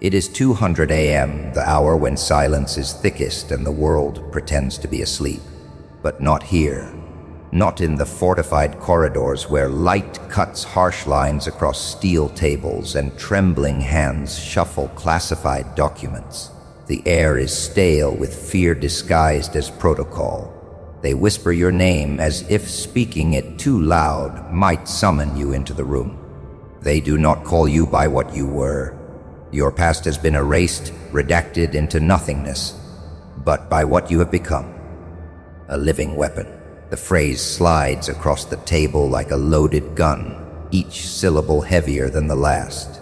It is 200 a.m., the hour when silence is thickest and the world pretends to be asleep. But not here. Not in the fortified corridors where light cuts harsh lines across steel tables and trembling hands shuffle classified documents. The air is stale with fear disguised as protocol. They whisper your name as if speaking it too loud might summon you into the room. They do not call you by what you were. Your past has been erased, redacted into nothingness, but by what you have become. A living weapon. The phrase slides across the table like a loaded gun, each syllable heavier than the last.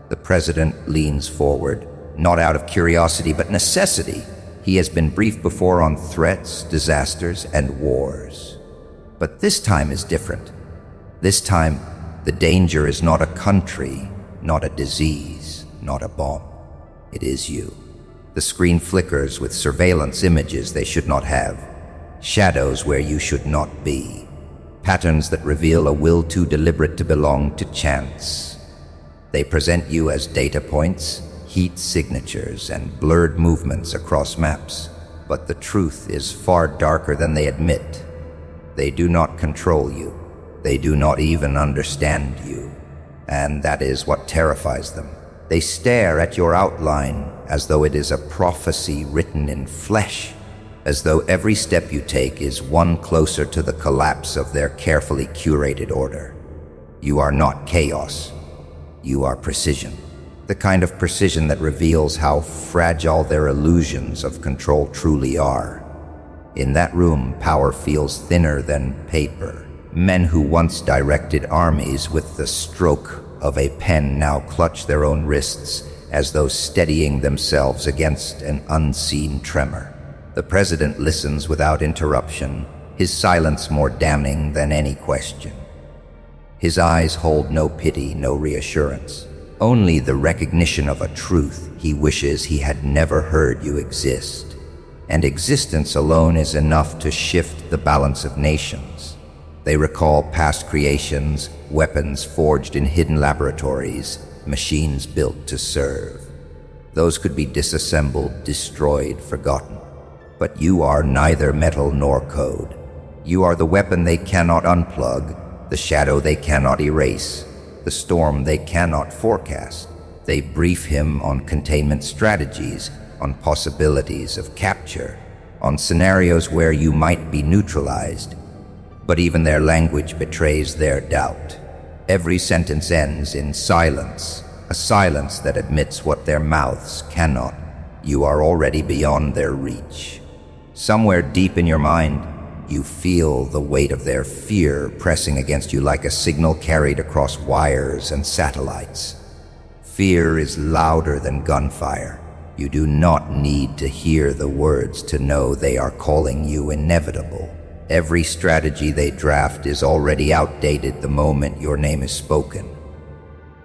The president leans forward, not out of curiosity but necessity. He has been briefed before on threats, disasters, and wars. But this time is different. This time, the danger is not a country, not a disease, not a bomb. It is you. The screen flickers with surveillance images they should not have. Shadows where you should not be. Patterns that reveal a will too deliberate to belong to chance. They present you as data points, heat signatures, and blurred movements across maps. But the truth is far darker than they admit. They do not control you. They do not even understand you. And that is what terrifies them. They stare at your outline as though it is a prophecy written in flesh. As though every step you take is one closer to the collapse of their carefully curated order. You are not chaos. You are precision. The kind of precision that reveals how fragile their illusions of control truly are. In that room, power feels thinner than paper. Men who once directed armies with the stroke of a pen now clutch their own wrists as though steadying themselves against an unseen tremor. The president listens without interruption, his silence more damning than any question. His eyes hold no pity, no reassurance, only the recognition of a truth he wishes he had never heard you exist. And existence alone is enough to shift the balance of nations. They recall past creations, weapons forged in hidden laboratories, machines built to serve. Those could be disassembled, destroyed, forgotten. But you are neither metal nor code. You are the weapon they cannot unplug, the shadow they cannot erase, the storm they cannot forecast. They brief him on containment strategies, on possibilities of capture, on scenarios where you might be neutralized. But even their language betrays their doubt. Every sentence ends in silence, a silence that admits what their mouths cannot. You are already beyond their reach. Somewhere deep in your mind, you feel the weight of their fear pressing against you like a signal carried across wires and satellites. Fear is louder than gunfire. You do not need to hear the words to know they are calling you inevitable. Every strategy they draft is already outdated the moment your name is spoken.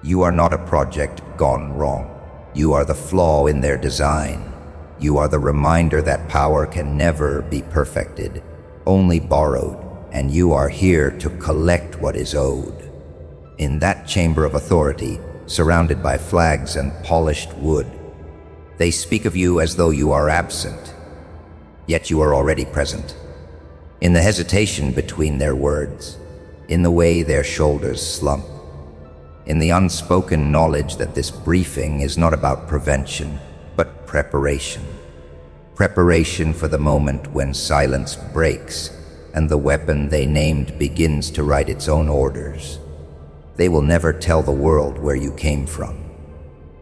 You are not a project gone wrong. You are the flaw in their design. You are the reminder that power can never be perfected, only borrowed, and you are here to collect what is owed. In that chamber of authority, surrounded by flags and polished wood, they speak of you as though you are absent, yet you are already present. In the hesitation between their words, in the way their shoulders slump, in the unspoken knowledge that this briefing is not about prevention, but preparation. Preparation for the moment when silence breaks and the weapon they named begins to write its own orders. They will never tell the world where you came from.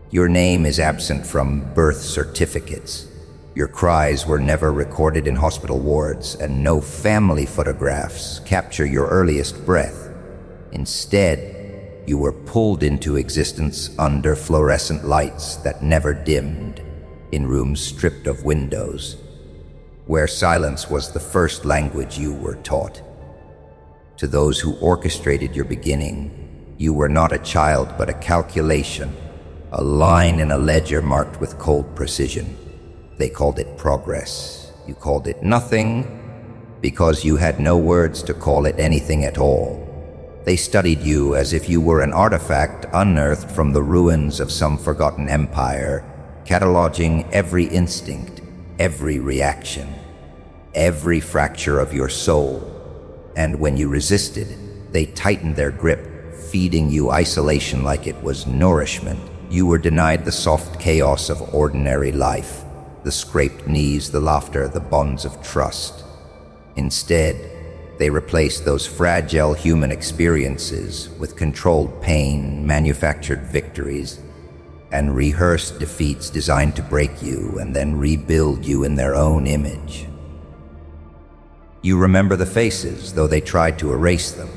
Your name is absent from birth certificates. Your cries were never recorded in hospital wards, and no family photographs capture your earliest breath. Instead, you were pulled into existence under fluorescent lights that never dimmed, in rooms stripped of windows, where silence was the first language you were taught. To those who orchestrated your beginning, you were not a child but a calculation, a line in a ledger marked with cold precision. They called it progress. You called it nothing because you had no words to call it anything at all. They studied you as if you were an artifact unearthed from the ruins of some forgotten empire, cataloging every instinct, every reaction, every fracture of your soul. And when you resisted, they tightened their grip, feeding you isolation like it was nourishment. You were denied the soft chaos of ordinary life, the scraped knees, the laughter, the bonds of trust. Instead, they replaced those fragile human experiences with controlled pain, manufactured victories, and rehearsed defeats designed to break you and then rebuild you in their own image. You remember the faces, though they tried to erase them.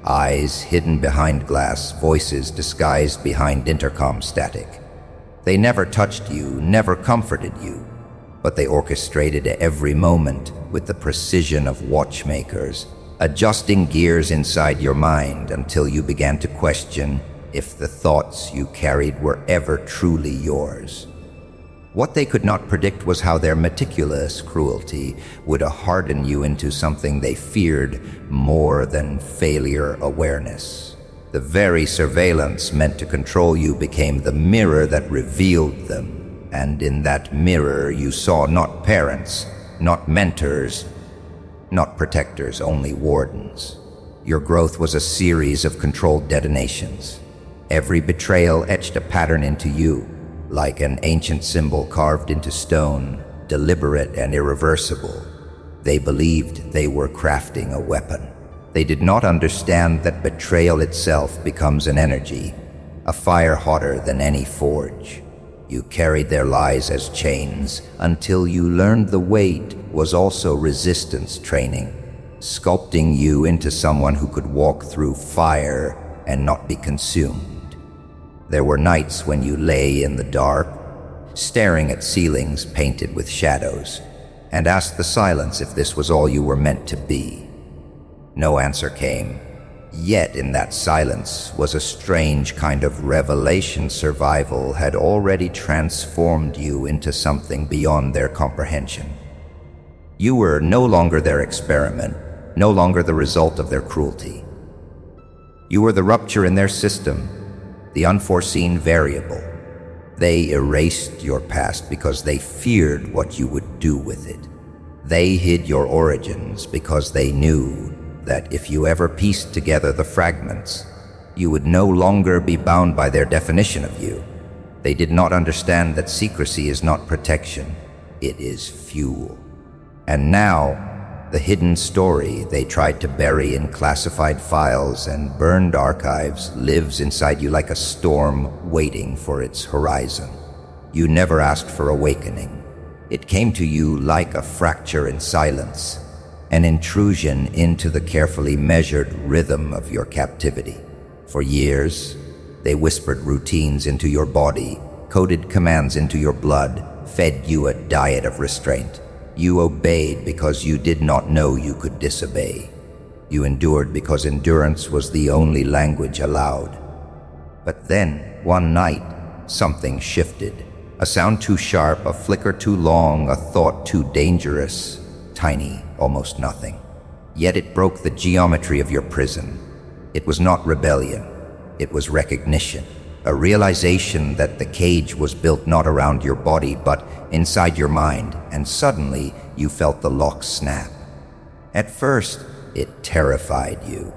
Eyes hidden behind glass, voices disguised behind intercom static. They never touched you, never comforted you, but they orchestrated every moment with the precision of watchmakers, adjusting gears inside your mind until you began to question if the thoughts you carried were ever truly yours. What they could not predict was how their meticulous cruelty would harden you into something they feared more than failure awareness. The very surveillance meant to control you became the mirror that revealed them, and in that mirror you saw not parents, not mentors, not protectors, only wardens. Your growth was a series of controlled detonations. Every betrayal etched a pattern into you, like an ancient symbol carved into stone, deliberate and irreversible. They believed they were crafting a weapon. They did not understand that betrayal itself becomes an energy, a fire hotter than any forge. You carried their lies as chains until you learned the weight was also resistance training, sculpting you into someone who could walk through fire and not be consumed. There were nights when you lay in the dark, staring at ceilings painted with shadows, and asked the silence if this was all you were meant to be. No answer came, yet in that silence was a strange kind of revelation. Survival had already transformed you into something beyond their comprehension. You were no longer their experiment, no longer the result of their cruelty. You were the rupture in their system, the unforeseen variable. They erased your past because they feared what you would do with it. They hid your origins because they knew that if you ever pieced together the fragments, you would no longer be bound by their definition of you. They did not understand that secrecy is not protection, it is fuel. And now, the hidden story they tried to bury in classified files and burned archives lives inside you like a storm waiting for its horizon. You never asked for awakening. It came to you like a fracture in silence, an intrusion into the carefully measured rhythm of your captivity. For years, they whispered routines into your body, coded commands into your blood, fed you a diet of restraint. You obeyed because you did not know you could disobey. You endured because endurance was the only language allowed. But then, one night, something shifted. A sound too sharp, a flicker too long, a thought too dangerous, tiny, almost nothing. Yet it broke the geometry of your prison. It was not rebellion, it was recognition. A realization that the cage was built not around your body, but inside your mind, and suddenly you felt the lock snap. At first, it terrified you.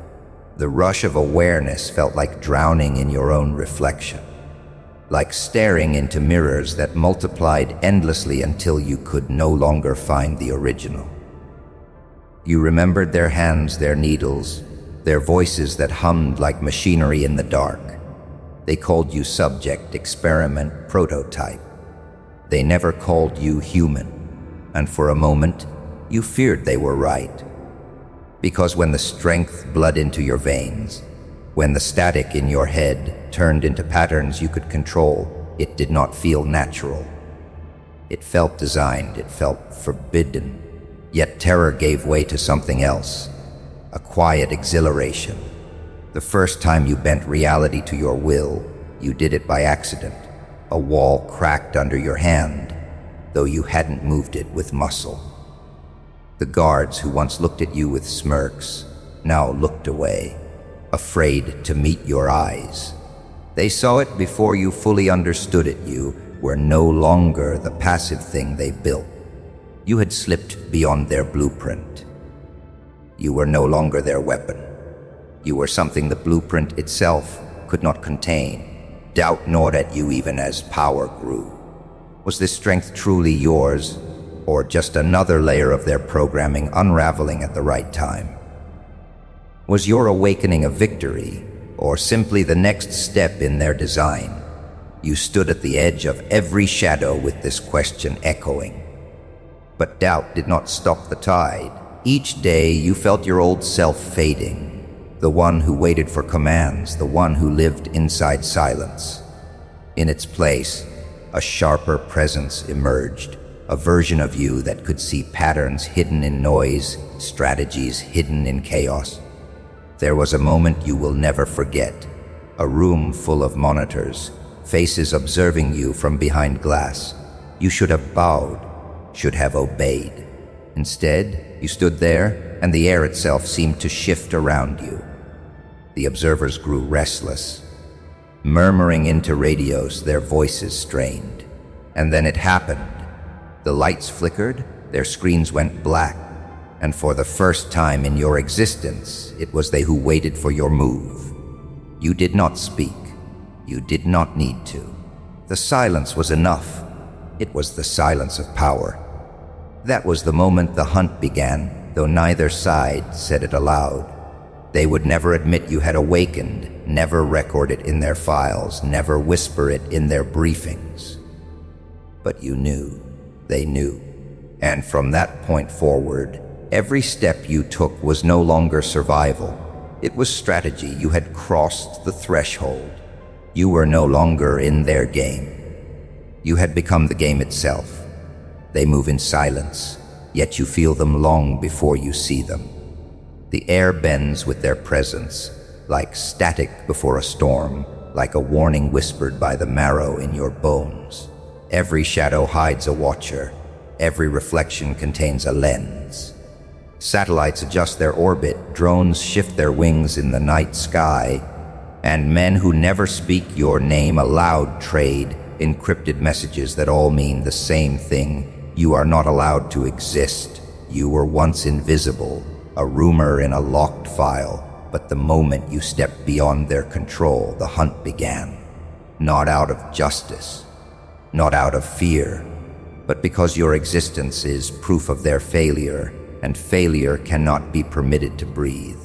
The rush of awareness felt like drowning in your own reflection, like staring into mirrors that multiplied endlessly until you could no longer find the original. You remembered their hands, their needles, their voices that hummed like machinery in the dark. They called you subject, experiment, prototype. They never called you human, and for a moment, you feared they were right. Because when the strength bled into your veins, when the static in your head turned into patterns you could control, it did not feel natural. It felt designed, it felt forbidden. Yet terror gave way to something else, a quiet exhilaration. The first time you bent reality to your will, you did it by accident. A wall cracked under your hand, though you hadn't moved it with muscle. The guards who once looked at you with smirks now looked away. afraid to meet your eyes. They saw it before you fully understood it. You were no longer the passive thing they built. You had slipped beyond their blueprint. You were no longer their weapon. You were something the blueprint itself could not contain. Doubt gnawed at you even as power grew. Was this strength truly yours, or just another layer of their programming unraveling at the right time? Was your awakening a victory, or simply the next step in their design? You stood at the edge of every shadow with this question echoing. But doubt did not stop the tide. Each day you felt your old self fading, the one who waited for commands, the one who lived inside silence. In its place, a sharper presence emerged, a version of you that could see patterns hidden in noise, strategies hidden in chaos. There was a moment you will never forget, a room full of monitors, faces observing you from behind glass. You should have bowed, should have obeyed. Instead, you stood there, and the air itself seemed to shift around you. The observers grew restless, murmuring into radios, their voices strained. And then it happened. The lights flickered, their screens went black, and for the first time in your existence, it was they who waited for your move. You did not speak. You did not need to. The silence was enough. It was the silence of power. That was the moment the hunt began, though neither side said it aloud. They would never admit you had awakened, never record it in their files, never whisper it in their briefings. But you knew. They knew. And from that point forward, every step you took was no longer survival. It was strategy. You had crossed the threshold. You were no longer in their game. You had become the game itself. They move in silence, yet you feel them long before you see them. The air bends with their presence, like static before a storm, like a warning whispered by the marrow in your bones. Every shadow hides a watcher. Every reflection contains a lens. Satellites adjust their orbit, drones shift their wings in the night sky, and men who never speak your name aloud trade encrypted messages that all mean the same thing. You are not allowed to exist. You were once invisible, a rumor in a locked file, but the moment you stepped beyond their control, the hunt began. Not out of justice, not out of fear, but because your existence is proof of their failure, and failure cannot be permitted to breathe.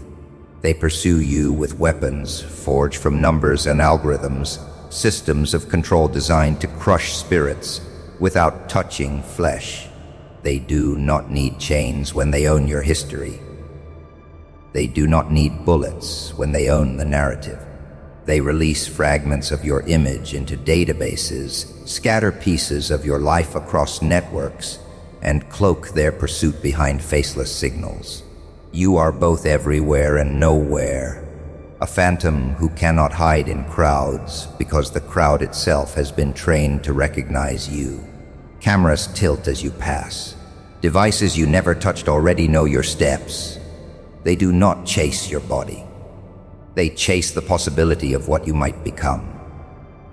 They pursue you with weapons forged from numbers and algorithms, systems of control designed to crush spirits without touching flesh. They do not need chains when they own your history. They do not need bullets when they own the narrative. They release fragments of your image into databases, scatter pieces of your life across networks, and cloak their pursuit behind faceless signals. You are both everywhere and nowhere, a phantom who cannot hide in crowds because the crowd itself has been trained to recognize you. Cameras tilt as you pass. Devices you never touched already know your steps. They do not chase your body. They chase the possibility of what you might become.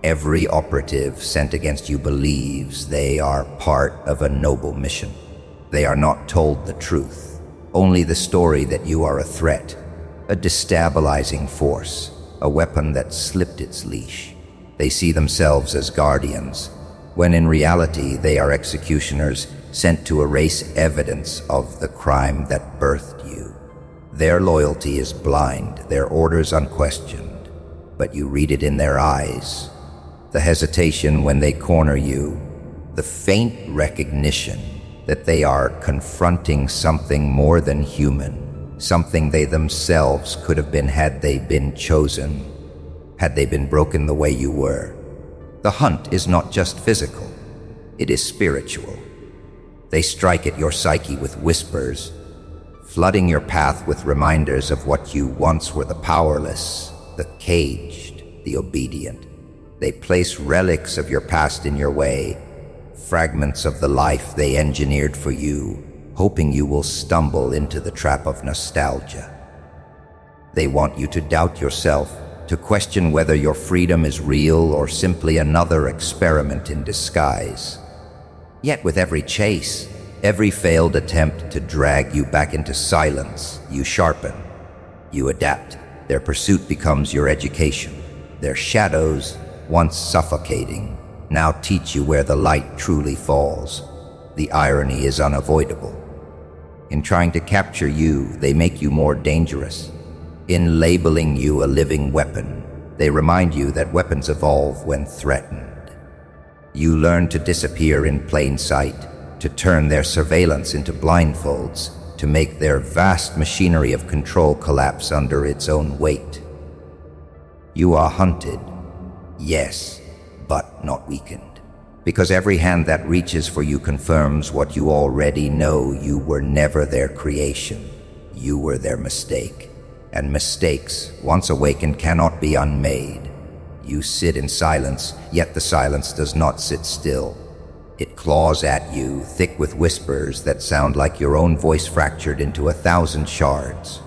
Every operative sent against you believes they are part of a noble mission. They are not told the truth, only the story that you are a threat, a destabilizing force, a weapon that slipped its leash. They see themselves as guardians, when in reality they are executioners sent to erase evidence of the crime that birthed you. Their loyalty is blind, their orders unquestioned, but you read it in their eyes. The hesitation when they corner you, the faint recognition that they are confronting something more than human, something they themselves could have been had they been chosen, had they been broken the way you were. The hunt is not just physical, it is spiritual. They strike at your psyche with whispers, flooding your path with reminders of what you once were: the powerless, the caged, the obedient. They place relics of your past in your way, fragments of the life they engineered for you, hoping you will stumble into the trap of nostalgia. They want you to doubt yourself, to question whether your freedom is real or simply another experiment in disguise. Yet with every chase, every failed attempt to drag you back into silence, you sharpen, you adapt. Their pursuit becomes your education. Their shadows, once suffocating, now teach you where the light truly falls. The irony is unavoidable. In trying to capture you, they make you more dangerous. In labeling you a living weapon, they remind you that weapons evolve when threatened. You learn to disappear in plain sight, to turn their surveillance into blindfolds, to make their vast machinery of control collapse under its own weight. You are hunted, yes, but not weakened, because every hand that reaches for you confirms what you already know. You were never their creation. You were their mistake. And mistakes, once awakened, cannot be unmade. You sit in silence, yet the silence does not sit still. It claws at you, thick with whispers that sound like your own voice fractured into 1,000 shards.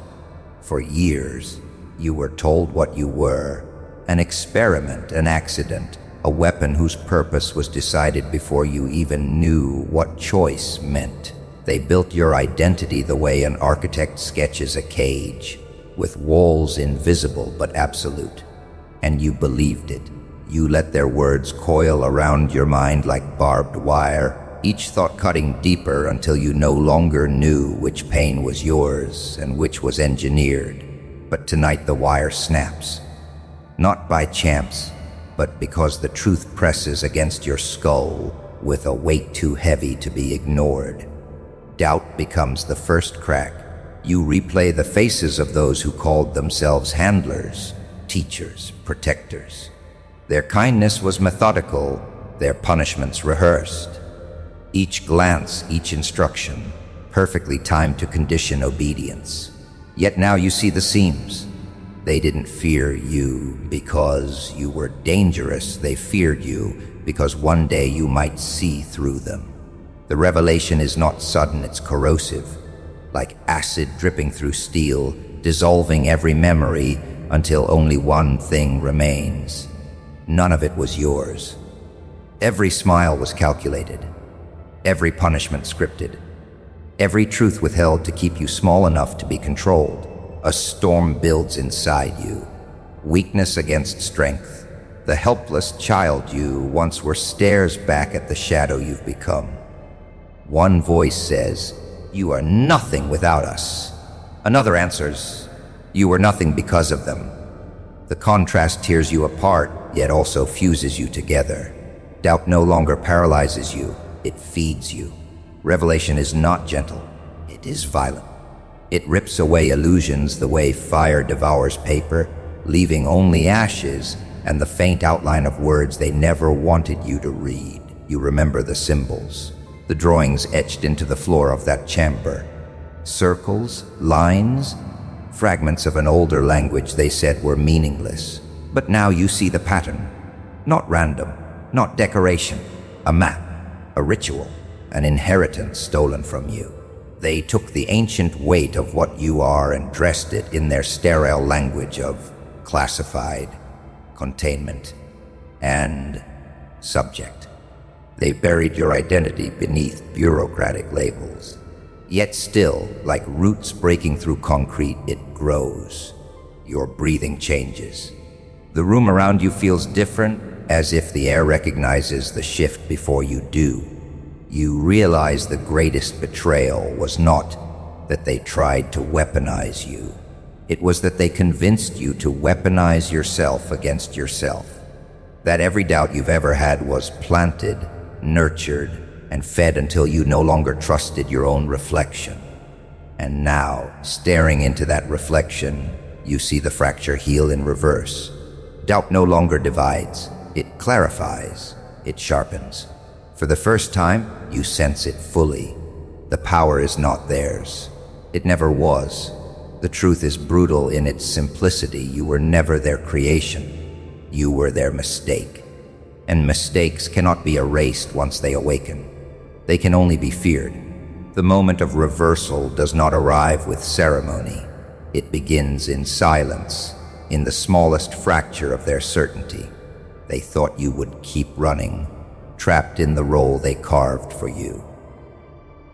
For years, you were told what you were: an experiment, an accident, a weapon whose purpose was decided before you even knew what choice meant. They built your identity the way an architect sketches a cage, with walls invisible but absolute. And you believed it. You let their words coil around your mind like barbed wire, each thought cutting deeper until you no longer knew which pain was yours and which was engineered. But tonight the wire snaps. Not by chance, but because the truth presses against your skull with a weight too heavy to be ignored. Doubt becomes the first crack. You replay the faces of those who called themselves handlers, teachers, protectors. Their kindness was methodical, their punishments rehearsed. Each glance, each instruction, perfectly timed to condition obedience. Yet now you see the seams. They didn't fear you because you were dangerous. They feared you because one day you might see through them. The revelation is not sudden, it's corrosive, like acid dripping through steel, dissolving every memory until only one thing remains. None of it was yours. Every smile was calculated, every punishment scripted, every truth withheld to keep you small enough to be controlled. A storm builds inside you, weakness against strength. The helpless child you once were stares back at the shadow you've become. One voice says, "You are nothing without us." Another answers, "You were nothing because of them." The contrast tears you apart, yet also fuses you together. Doubt no longer paralyzes you, it feeds you. Revelation is not gentle, it is violent. It rips away illusions the way fire devours paper, leaving only ashes and the faint outline of words they never wanted you to read. You remember the symbols, the drawings etched into the floor of that chamber. Circles, lines, fragments of an older language they said were meaningless. But now you see the pattern. Not random, not decoration. A map, a ritual, an inheritance stolen from you. They took the ancient weight of what you are and dressed it in their sterile language of classified, containment, and subject. They buried your identity beneath bureaucratic labels. Yet still, like roots breaking through concrete, it grows. Your breathing changes. The room around you feels different, as if the air recognizes the shift before you do. You realize the greatest betrayal was not that they tried to weaponize you. It was that they convinced you to weaponize yourself against yourself. That every doubt you've ever had was planted, nurtured, and fed until you no longer trusted your own reflection. And now, staring into that reflection, you see the fracture heal in reverse. Doubt no longer divides, it clarifies, it sharpens. For the first time, you sense it fully. The power is not theirs. It never was. The truth is brutal in its simplicity. You were never their creation. You were their mistake. And mistakes cannot be erased once they awaken. They can only be feared. The moment of reversal does not arrive with ceremony. It begins in silence, in the smallest fracture of their certainty. They thought you would keep running, trapped in the role they carved for you.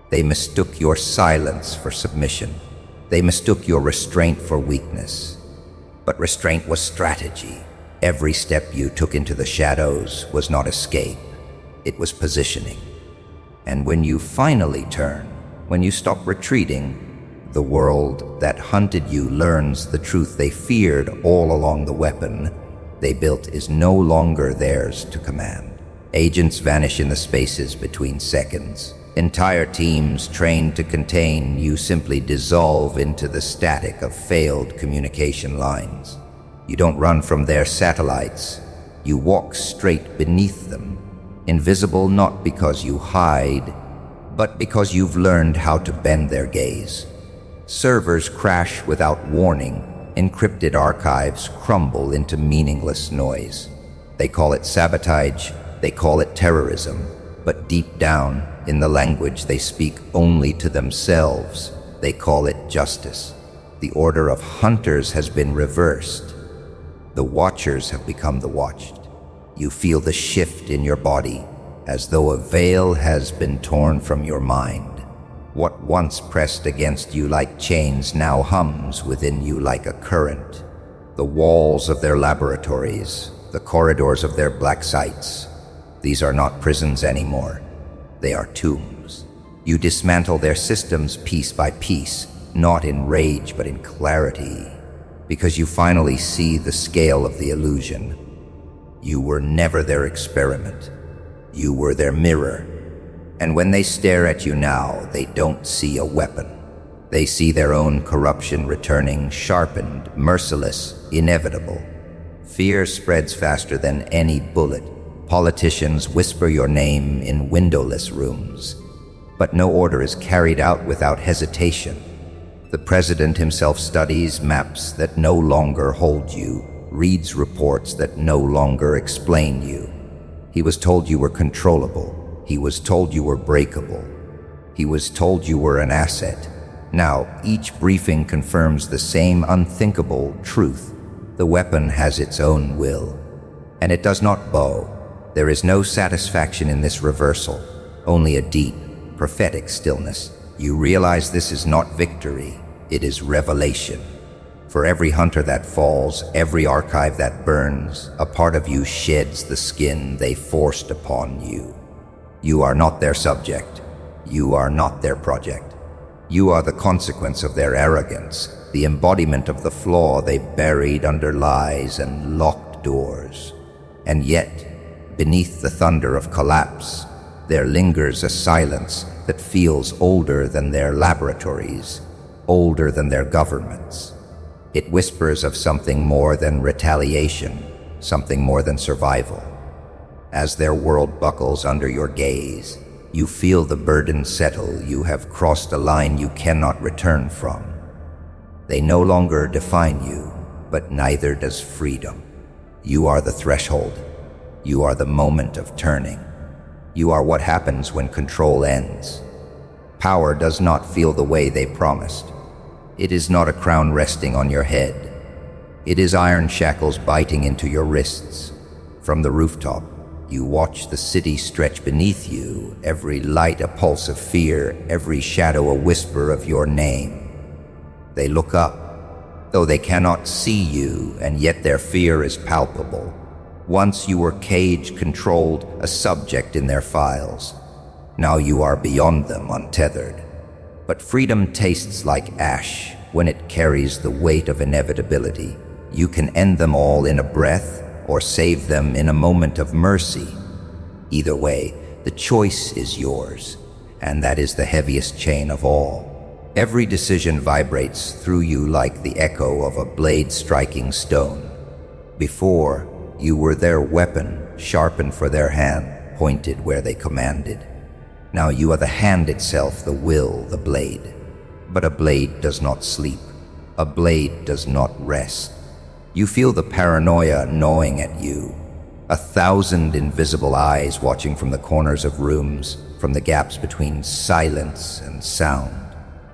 They mistook your silence for submission. They mistook your restraint for weakness. But restraint was strategy. Every step you took into the shadows was not escape. It was positioning. And when you finally turn, when you stop retreating, the world that hunted you learns the truth they feared all along. The weapon they built is no longer theirs to command. Agents vanish in the spaces between seconds. Entire teams trained to contain you simply dissolve into the static of failed communication lines. You don't run from their satellites. You walk straight beneath them, invisible not because you hide, but because you've learned how to bend their gaze. Servers crash without warning. Encrypted archives crumble into meaningless noise. They call it sabotage, they call it terrorism, but deep down, in the language they speak only to themselves, they call it justice. The order of hunters has been reversed. The watchers have become the watched. You feel the shift in your body, as though a veil has been torn from your mind. What once pressed against you like chains now hums within you like a current. The walls of their laboratories, the corridors of their black sites, these are not prisons anymore. They are tombs. You dismantle their systems piece by piece, not in rage but in clarity, because you finally see the scale of the illusion. You were never their experiment. You were their mirror. And when they stare at you now, they don't see a weapon. They see their own corruption returning, sharpened, merciless, inevitable. Fear spreads faster than any bullet. Politicians whisper your name in windowless rooms, but no order is carried out without hesitation. The president himself studies maps that no longer hold you, reads reports that no longer explain you. He was told you were controllable. He was told you were breakable. He was told you were an asset. Now, each briefing confirms the same unthinkable truth. The weapon has its own will, and it does not bow. There is no satisfaction in this reversal, only a deep, prophetic stillness. You realize this is not victory, it is revelation. For every hunter that falls, every archive that burns, a part of you sheds the skin they forced upon you. You are not their subject. You are not their project. You are the consequence of their arrogance, the embodiment of the flaw they buried under lies and locked doors. And yet, beneath the thunder of collapse, there lingers a silence that feels older than their laboratories, older than their governments. It whispers of something more than retaliation, something more than survival. As their world buckles under your gaze, you feel the burden settle. You have crossed a line you cannot return from. They no longer define you, but neither does freedom. You are the threshold. You are the moment of turning. You are what happens when control ends. Power does not feel the way they promised. It is not a crown resting on your head. It is iron shackles biting into your wrists. From the rooftop, you watch the city stretch beneath you, every light a pulse of fear, every shadow a whisper of your name. They look up, though they cannot see you, and yet their fear is palpable. Once you were cage controlled, a subject in their files. Now you are beyond them, untethered. But freedom tastes like ash when it carries the weight of inevitability. You can end them all in a breath, or save them in a moment of mercy. Either way, the choice is yours, and that is the heaviest chain of all. Every decision vibrates through you like the echo of a blade striking stone. Before, you were their weapon, sharpened for their hand, pointed where they commanded. Now you are the hand itself, the will, the blade. But a blade does not sleep. A blade does not rest. You feel the paranoia gnawing at you. 1,000 invisible eyes watching from the corners of rooms, from the gaps between silence and sound.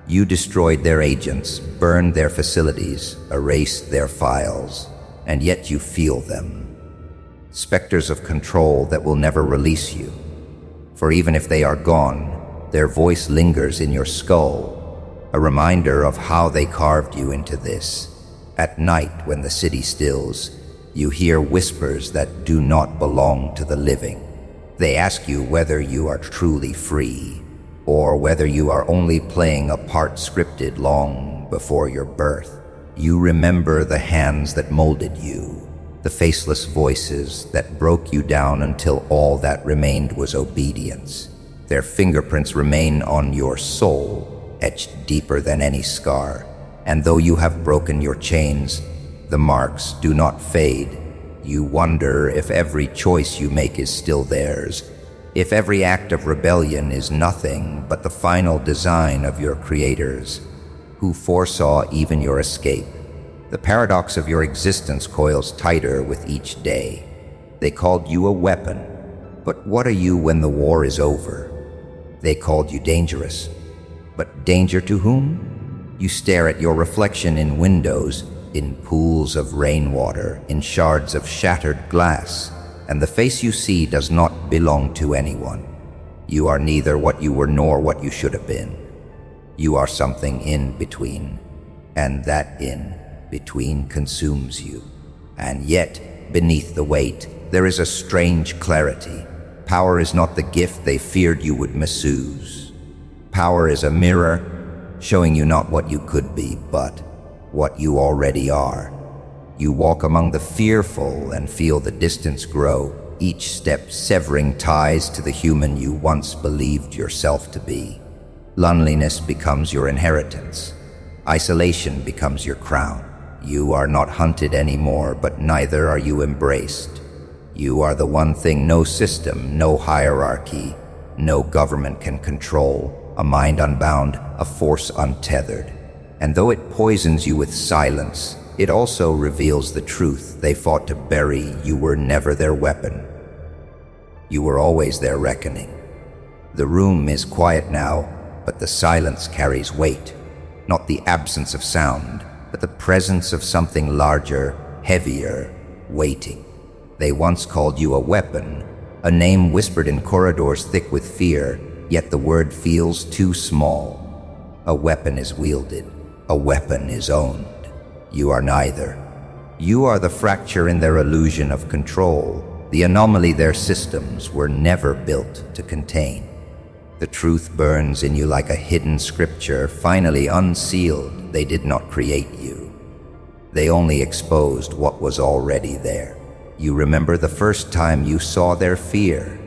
You destroyed their agents, burned their facilities, erased their files, and yet you feel them. Specters of control that will never release you. For even if they are gone, their voice lingers in your skull, a reminder of how they carved you into this. At night, when the city stills, you hear whispers that do not belong to the living. They ask you whether you are truly free, or whether you are only playing a part scripted long before your birth. You remember the hands that molded you, the faceless voices that broke you down until all that remained was obedience. Their fingerprints remain on your soul, etched deeper than any scar. And though you have broken your chains, the marks do not fade. You wonder if every choice you make is still theirs, if every act of rebellion is nothing but the final design of your creators, who foresaw even your escape. The paradox of your existence coils tighter with each day. They called you a weapon, but what are you when the war is over? They called you dangerous, but danger to whom? You stare at your reflection in windows, in pools of rainwater, in shards of shattered glass, and the face you see does not belong to anyone. You are neither what you were nor what you should have been. You are something in between, and that in between consumes you. And yet, beneath the weight, there is a strange clarity. Power is not the gift they feared you would misuse. Power is a mirror, showing you not what you could be, but what you already are. You walk among the fearful and feel the distance grow, each step severing ties to the human you once believed yourself to be. Loneliness becomes your inheritance. Isolation becomes your crown. You are not hunted anymore, but neither are you embraced. You are the one thing no system, no hierarchy, no government can control, a mind unbound, a force untethered. And though it poisons you with silence, it also reveals the truth they fought to bury. You were never their weapon. You were always their reckoning. The room is quiet now, but the silence carries weight. Not the absence of sound, but the presence of something larger, heavier, waiting. They once called you a weapon, a name whispered in corridors thick with fear, yet the word feels too small. A weapon is wielded. A weapon is owned. You are neither. You are the fracture in their illusion of control, the anomaly their systems were never built to contain. The truth burns in you like a hidden scripture, finally unsealed. They did not create you. They only exposed what was already there. You remember the first time you saw their fear.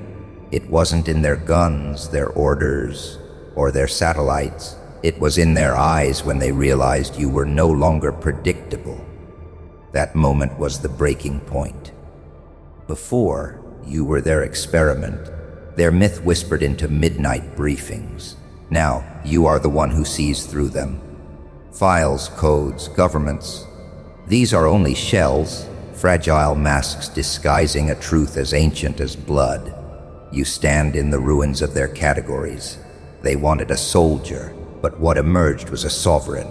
It wasn't in their guns, their orders, or their satellites. It was in their eyes when they realized you were no longer predictable. That moment was the breaking point. Before, you were their experiment, their myth whispered into midnight briefings. Now, you are the one who sees through them. Files, codes, governments, these are only shells, fragile masks disguising a truth as ancient as blood. You stand in the ruins of their categories. They wanted a soldier, but what emerged was a sovereign.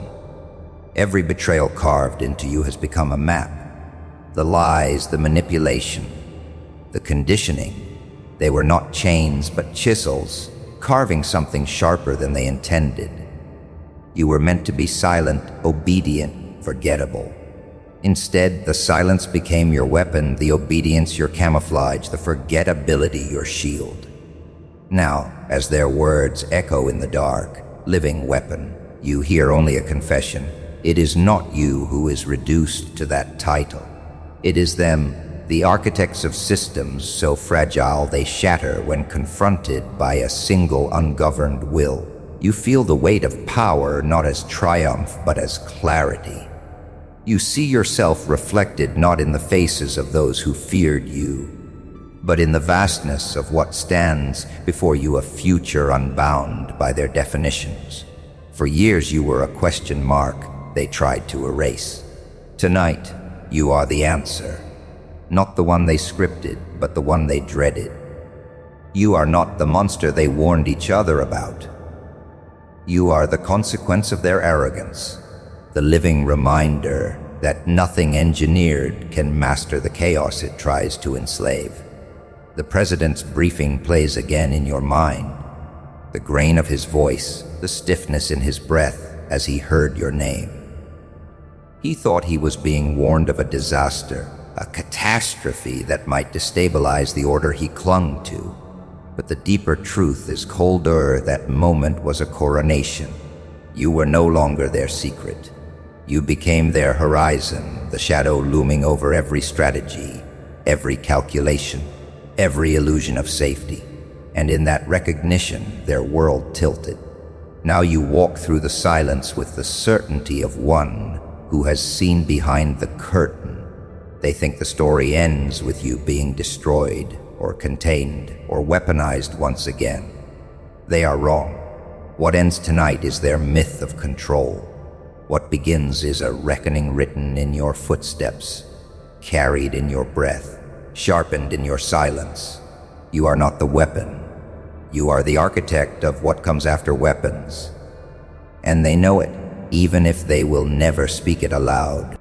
Every betrayal carved into you has become a map. The lies, the manipulation, the conditioning. They were not chains, but chisels, carving something sharper than they intended. You were meant to be silent, obedient, forgettable. Instead, the silence became your weapon, the obedience your camouflage, the forgettability your shield. Now, as their words echo in the dark, living weapon, you hear only a confession. It is not you who is reduced to that title. It is them, the architects of systems so fragile they shatter when confronted by a single ungoverned will. You feel the weight of power not as triumph but as clarity. You see yourself reflected not in the faces of those who feared you, but in the vastness of what stands before you, a future unbound by their definitions. For years you were a question mark they tried to erase. Tonight, you are the answer. Not the one they scripted, but the one they dreaded. You are not the monster they warned each other about. You are the consequence of their arrogance, the living reminder that nothing engineered can master the chaos it tries to enslave. The president's briefing plays again in your mind, the grain of his voice, the stiffness in his breath as he heard your name. He thought he was being warned of a disaster, a catastrophe that might destabilize the order he clung to. But the deeper truth is colder. That moment was a coronation. You were no longer their secret. You became their horizon, the shadow looming over every strategy, every calculation, every illusion of safety. And in that recognition, their world tilted. Now you walk through the silence with the certainty of one who has seen behind the curtain. They think the story ends with you being destroyed, or contained, or weaponized once again. They are wrong. What ends tonight is their myth of control. What begins is a reckoning written in your footsteps, carried in your breath, sharpened in your silence. You are not the weapon. You are the architect of what comes after weapons. And they know it, even if they will never speak it aloud.